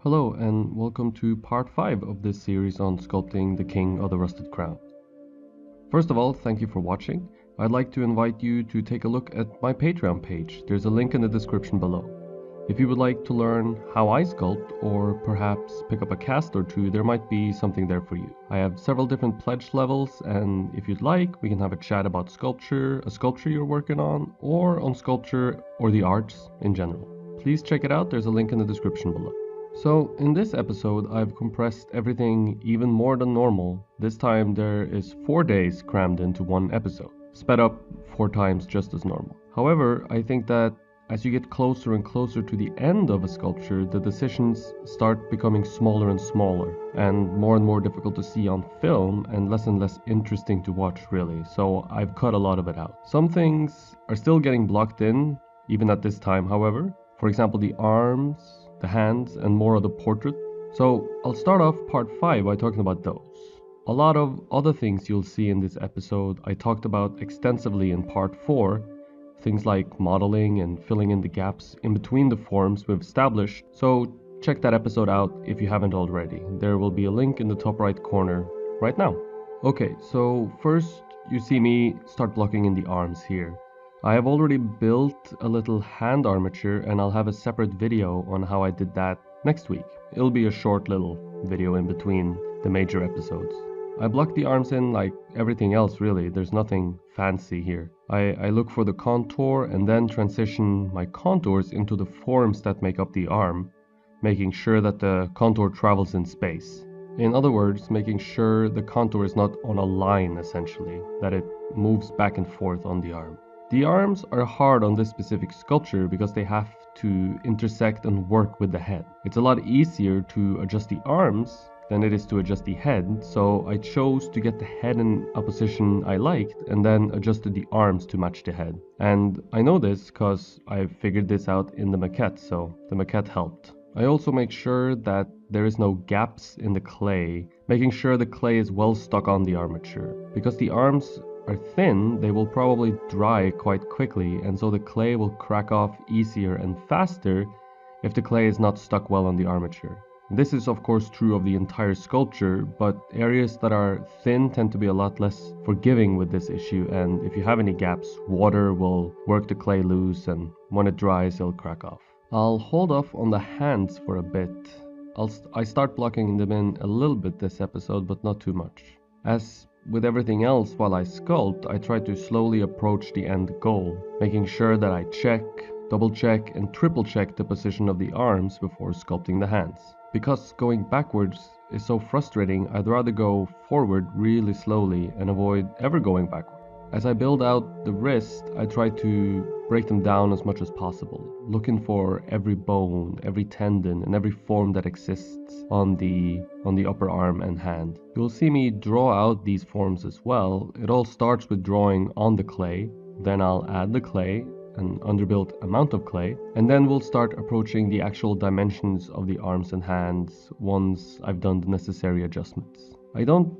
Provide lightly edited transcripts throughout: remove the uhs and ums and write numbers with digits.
Hello and welcome to part 5 of this series on sculpting the King of the Rusted Crown. First of all, thank you for watching. I'd like to invite you to take a look at my Patreon page. There's a link in the description below. If you would like to learn how I sculpt or perhaps pick up a cast or two, there might be something there for you. I have several different pledge levels, and if you'd like, we can have a chat about sculpture, a sculpture you're working on, or on sculpture or the arts in general. Please check it out, there's a link in the description below. So, in this episode, I've compressed everything even more than normal. This time there is 4 days crammed into one episode, sped up 4 times just as normal. However, I think that as you get closer and closer to the end of a sculpture, the decisions start becoming smaller and smaller, and more difficult to see on film, and less interesting to watch really, so I've cut a lot of it out. Some things are still getting blocked in, even at this time, however. For example, the arms, the hands, and more of the portrait. So I'll start off part 5 by talking about those. A lot of other things you'll see in this episode I talked about extensively in part 4, things like modeling and filling in the gaps in between the forms we've established, so check that episode out if you haven't already. There will be a link in the top right corner right now. Okay, so first you see me start blocking in the arms here. I have already built a little hand armature, and I'll have a separate video on how I did that next week. It'll be a short little video in between the major episodes. I block the arms in like everything else really, there's nothing fancy here. I look for the contour and then transition my contours into the forms that make up the arm, making sure that the contour travels in space. In other words, making sure the contour is not on a line essentially, that it moves back and forth on the arm. The arms are hard on this specific sculpture because they have to intersect and work with the head. It's a lot easier to adjust the arms than it is to adjust the head, so I chose to get the head in a position I liked and then adjusted the arms to match the head. And I know this because I figured this out in the maquette, so the maquette helped. I also make sure that there is no gaps in the clay, making sure the clay is well stuck on the armature. Because the arms are thin, they will probably dry quite quickly, and so the clay will crack off easier and faster if the clay is not stuck well on the armature. This is of course true of the entire sculpture, but areas that are thin tend to be a lot less forgiving with this issue, and if you have any gaps, water will work the clay loose, and when it dries it'll crack off. I'll hold off on the hands for a bit. I start blocking them in a little bit this episode, but not too much. As with everything else while I sculpt, I try to slowly approach the end goal, making sure that I check, double check, and triple check the position of the arms before sculpting the hands. Because going backwards is so frustrating, I'd rather go forward really slowly and avoid ever going backward. As I build out the wrist, I try to break them down as much as possible, looking for every bone, every tendon, and every form that exists on the upper arm and hand. You'll see me draw out these forms as well. It all starts with drawing on the clay, then I'll add the clay, an underbuilt amount of clay, and then we'll start approaching the actual dimensions of the arms and hands once I've done the necessary adjustments. I don't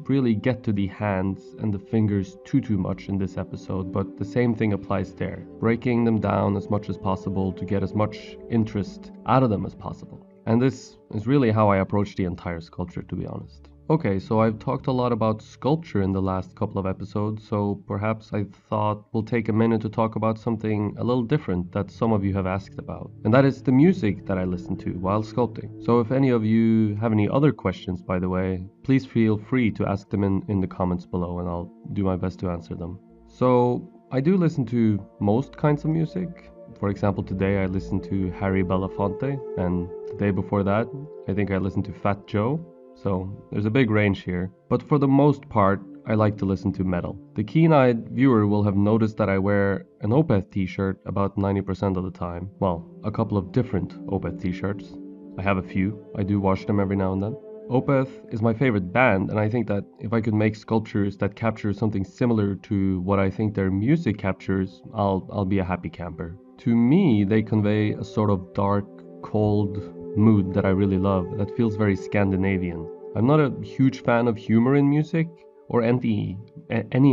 really get to the hands and the fingers too much in this episode, but the same thing applies there, breaking them down as much as possible to get as much interest out of them as possible. And this is really how I approach the entire sculpture, to be honest. Okay, so I've talked a lot about sculpture in the last couple of episodes, so perhaps I thought we'll take a minute to talk about something a little different that some of you have asked about, and that is the music that I listen to while sculpting. So if any of you have any other questions, by the way, please feel free to ask them in the comments below, and I'll do my best to answer them. So I do listen to most kinds of music. For example, today I listened to Harry Belafonte, and the day before that I think I listened to Fat Joe. So there's a big range here, but for the most part I like to listen to metal. The keen-eyed viewer will have noticed that I wear an Opeth t-shirt about 90% of the time. Well, a couple of different Opeth t-shirts. I have a few, I do wash them every now and then. Opeth is my favorite band, and I think that if I could make sculptures that capture something similar to what I think their music captures, I'll be a happy camper. To me, they convey a sort of dark, cold mood that I really love, that feels very Scandinavian. I'm not a huge fan of humor in music, or any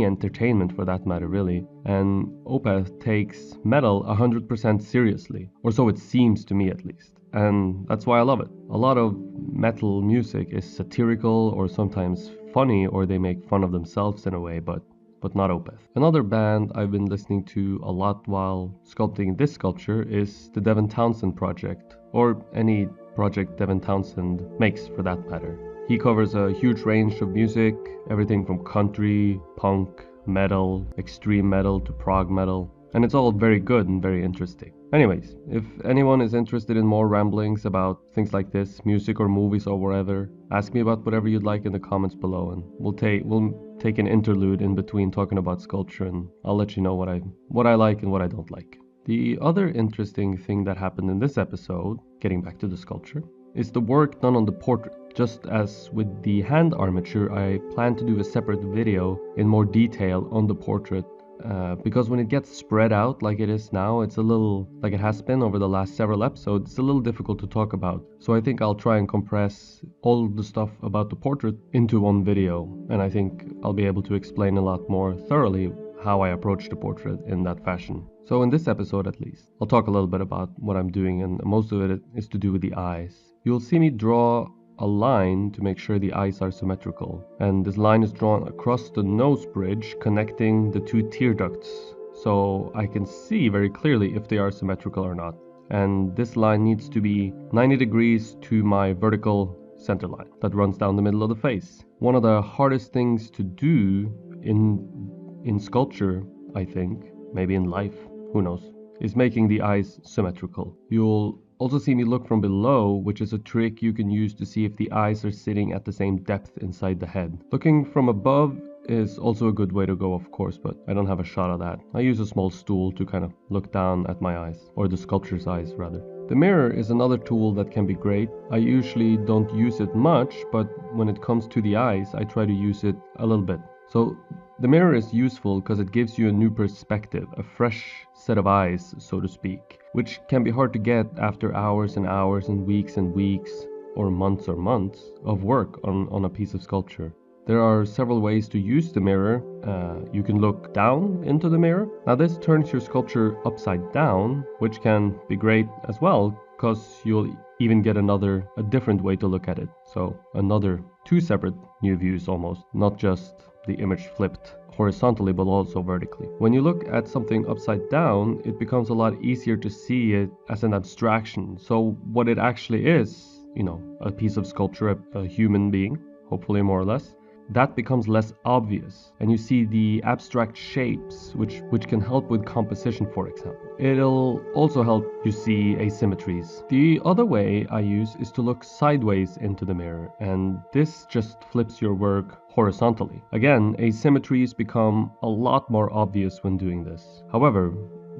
entertainment for that matter really, and Opeth takes metal 100% seriously, or so it seems to me at least. and that's why I love it. A lot of metal music is satirical or sometimes funny, or they make fun of themselves in a way, but not Opeth. Another band I've been listening to a lot while sculpting this sculpture is the Devin Townsend Project, or any project Devin Townsend makes for that matter. He covers a huge range of music, everything from country, punk, metal, extreme metal to prog metal, and it's all very good and very interesting. Anyways, if anyone is interested in more ramblings about things like this, music or movies or whatever, ask me about whatever you'd like in the comments below, and we'll take an interlude in between talking about sculpture, and I'll let you know what I like and what I don't like. The other interesting thing that happened in this episode, getting back to the sculpture, is the work done on the portrait. Just as with the hand armature, I plan to do a separate video in more detail on the portrait, because when it gets spread out like it is now, it's a little, like it has been over the last several episodes, it's a little difficult to talk about. So I think I'll try and compress all the stuff about the portrait into one video, and I think I'll be able to explain a lot more thoroughly how I approach the portrait in that fashion. So in this episode at least, I'll talk a little bit about what I'm doing, and most of it is to do with the eyes. You'll see me draw a line to make sure the eyes are symmetrical, and this line is drawn across the nose bridge connecting the two tear ducts, so I can see very clearly if they are symmetrical or not. And this line needs to be 90 degrees to my vertical center line that runs down the middle of the face. One of the hardest things to do in sculpture, I think, maybe in life, who knows, is making the eyes symmetrical. You'll also see me look from below, which is a trick you can use to see if the eyes are sitting at the same depth inside the head. Looking from above is also a good way to go, of course, but I don't have a shot of that. I use a small stool to kind of look down at my eyes, or the sculpture's eyes rather. The mirror is another tool that can be great. I usually don't use it much, but when it comes to the eyes, I try to use it a little bit. So the mirror is useful because it gives you a new perspective, a fresh set of eyes, so to speak, which can be hard to get after hours and hours and weeks or months of work on a piece of sculpture. There are several ways to use the mirror. You can look down into the mirror. Now this turns your sculpture upside down, which can be great as well, because you'll even get a different way to look at it. So two separate new views almost, not just the image flipped horizontally but also vertically. When you look at something upside down, it becomes a lot easier to see it as an abstraction. So what it actually is, a piece of sculpture, a human being, hopefully more or less, that becomes less obvious, and you see the abstract shapes which can help with composition, for example. It'll also help you see asymmetries. The other way I use is to look sideways into the mirror, and this just flips your work horizontally. Again, asymmetries become a lot more obvious when doing this. However,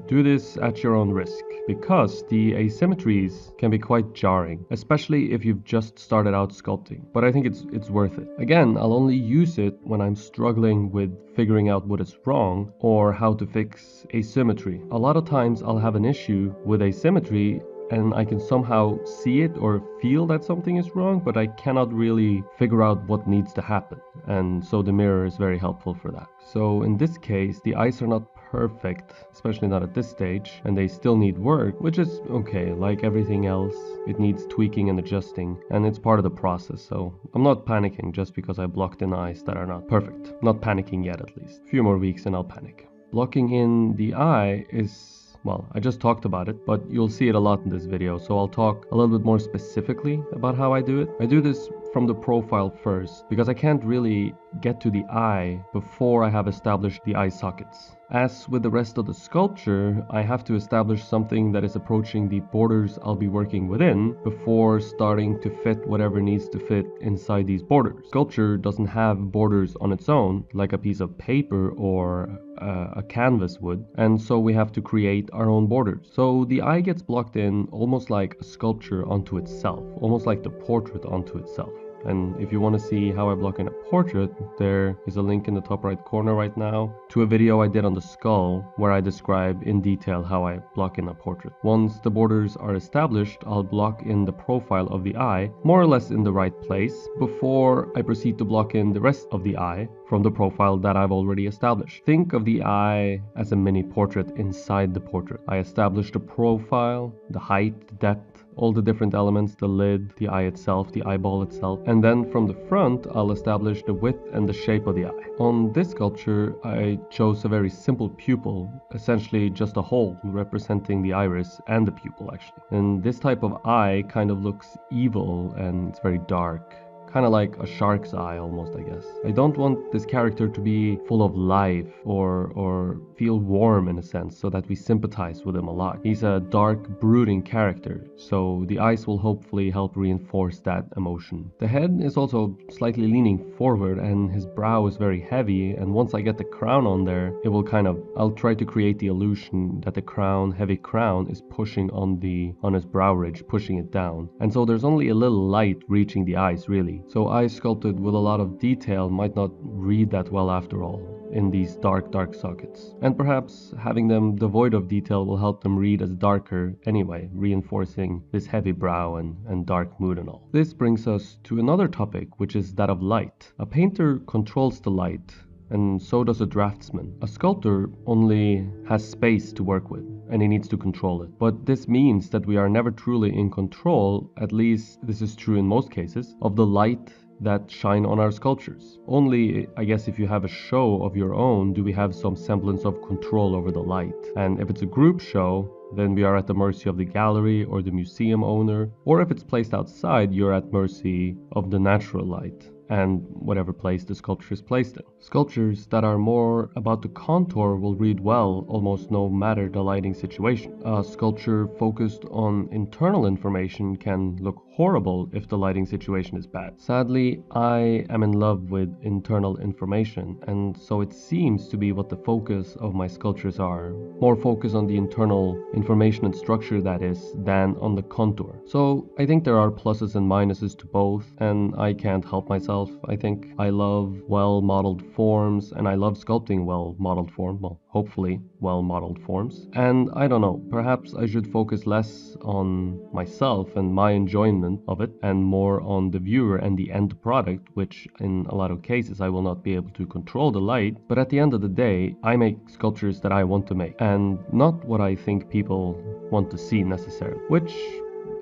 do this at your own risk, because the asymmetries can be quite jarring, especially if you've just started out sculpting. But I think it's worth it. Again, I'll only use it when I'm struggling with figuring out what is wrong or how to fix asymmetry. A lot of times I'll have an issue with asymmetry and I can somehow see it or feel that something is wrong, but I cannot really figure out what needs to happen. And so the mirror is very helpful for that. So in this case, the eyes are not perfect, especially not at this stage, and they still need work, which is okay. Like everything else, it needs tweaking and adjusting, and it's part of the process. So I'm not panicking just because I blocked in eyes that are not perfect. Not panicking yet, at least. A few more weeks and I'll panic. Blocking in the eye is, well, I just talked about it, but you'll see it a lot in this video, so I'll talk a little bit more specifically about how I do it. I do this from the profile first, because I can't really get to the eye before I have established the eye sockets. As with the rest of the sculpture, I have to establish something that is approaching the borders I'll be working within before starting to fit whatever needs to fit inside these borders. Sculpture doesn't have borders on its own, like a piece of paper or a canvas would, and so we have to create our own borders. So the eye gets blocked in almost like a sculpture onto itself, almost like the portrait onto itself. And if you want to see how I block in a portrait, there is a link in the top right corner right now to a video I did on the skull where I describe in detail how I block in a portrait. Once the borders are established, I'll block in the profile of the eye, more or less in the right place, before I proceed to block in the rest of the eye from the profile that I've already established. Think of the eye as a mini portrait inside the portrait. I establish the profile, the height, the depth, all the different elements, the lid, the eye itself, the eyeball itself, and then from the front I'll establish the width and the shape of the eye. On this sculpture I chose a very simple pupil, essentially just a hole representing the iris and the pupil actually. And this type of eye kind of looks evil and it's very dark. Kind of like a shark's eye almost, I guess. I don't want this character to be full of life or feel warm in a sense so that we sympathize with him a lot. He's a dark, brooding character, so the eyes will hopefully help reinforce that emotion. The head is also slightly leaning forward and his brow is very heavy, and once I get the crown on there, it will I'll try to create the illusion that the heavy crown is pushing on his brow ridge, pushing it down. And so there's only a little light reaching the eyes really. So eyes sculpted with a lot of detail might not read that well after all in these dark sockets. And perhaps having them devoid of detail will help them read as darker anyway, reinforcing this heavy brow and dark mood and all. This brings us to another topic, which is that of light. A painter controls the light, and so does a draftsman. A sculptor only has space to work with, and he needs to control it. But this means that we are never truly in control, at least this is true in most cases, of the light that shine on our sculptures. Only, I guess, if you have a show of your own do we have some semblance of control over the light. And if it's a group show, then we are at the mercy of the gallery or the museum owner, or if it's placed outside, you're at mercy of the natural light and whatever place the sculpture is placed in. Sculptures that are more about the contour will read well almost no matter the lighting situation. A sculpture focused on internal information can look horrible if the lighting situation is bad. Sadly, I am in love with internal information, and so it seems to be what the focus of my sculptures are. More focus on the internal information and structure, that is, than on the contour. So I think there are pluses and minuses to both, and I can't help myself. I think I love well-modeled forms, and I love sculpting well-modeled forms. Well, hopefully well-modeled forms. And I don't know, perhaps I should focus less on myself and my enjoyment of it and more on the viewer and the end product, which in a lot of cases I will not be able to control the light. But at the end of the day, I make sculptures that I want to make and not what I think people want to see necessarily, which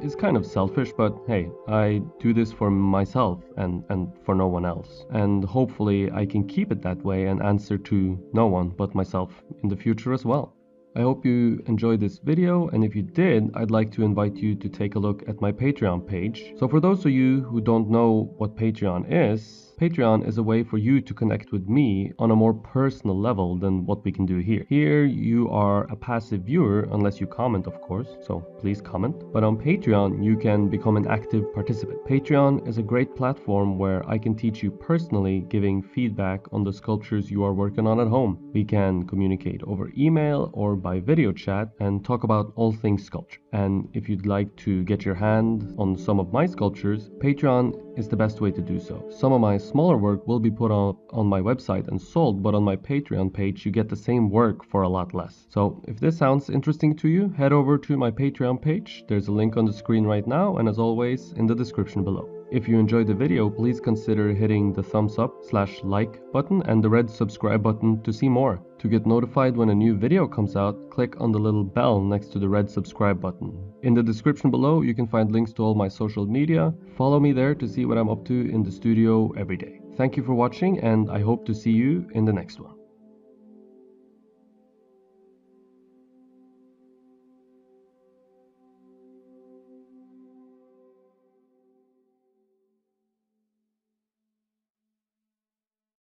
is kind of selfish, but hey, I do this for myself and for no one else. And hopefully I can keep it that way and answer to no one but myself in the future as well. I hope you enjoyed this video, and if you did, I'd like to invite you to take a look at my Patreon page. So for those of you who don't know what Patreon is a way for you to connect with me on a more personal level than what we can do here. Here you are a passive viewer unless you comment, of course, so please comment. But on Patreon you can become an active participant. Patreon is a great platform where I can teach you personally, giving feedback on the sculptures you are working on at home. We can communicate over email or by video chat and talk about all things sculpture. And if you'd like to get your hand on some of my sculptures, Patreon is the best way to do so. Some of my smaller work will be put on my website and sold, but on my Patreon page you get the same work for a lot less. So if this sounds interesting to you, head over to my Patreon page. There's a link on the screen right now, and as always in the description below. If you enjoyed the video, please consider hitting the thumbs up/like button and the red subscribe button to see more. To get notified when a new video comes out, click on the little bell next to the red subscribe button. In the description below, you can find links to all my social media. Follow me there to see what I'm up to in the studio every day. Thank you for watching, and I hope to see you in the next one.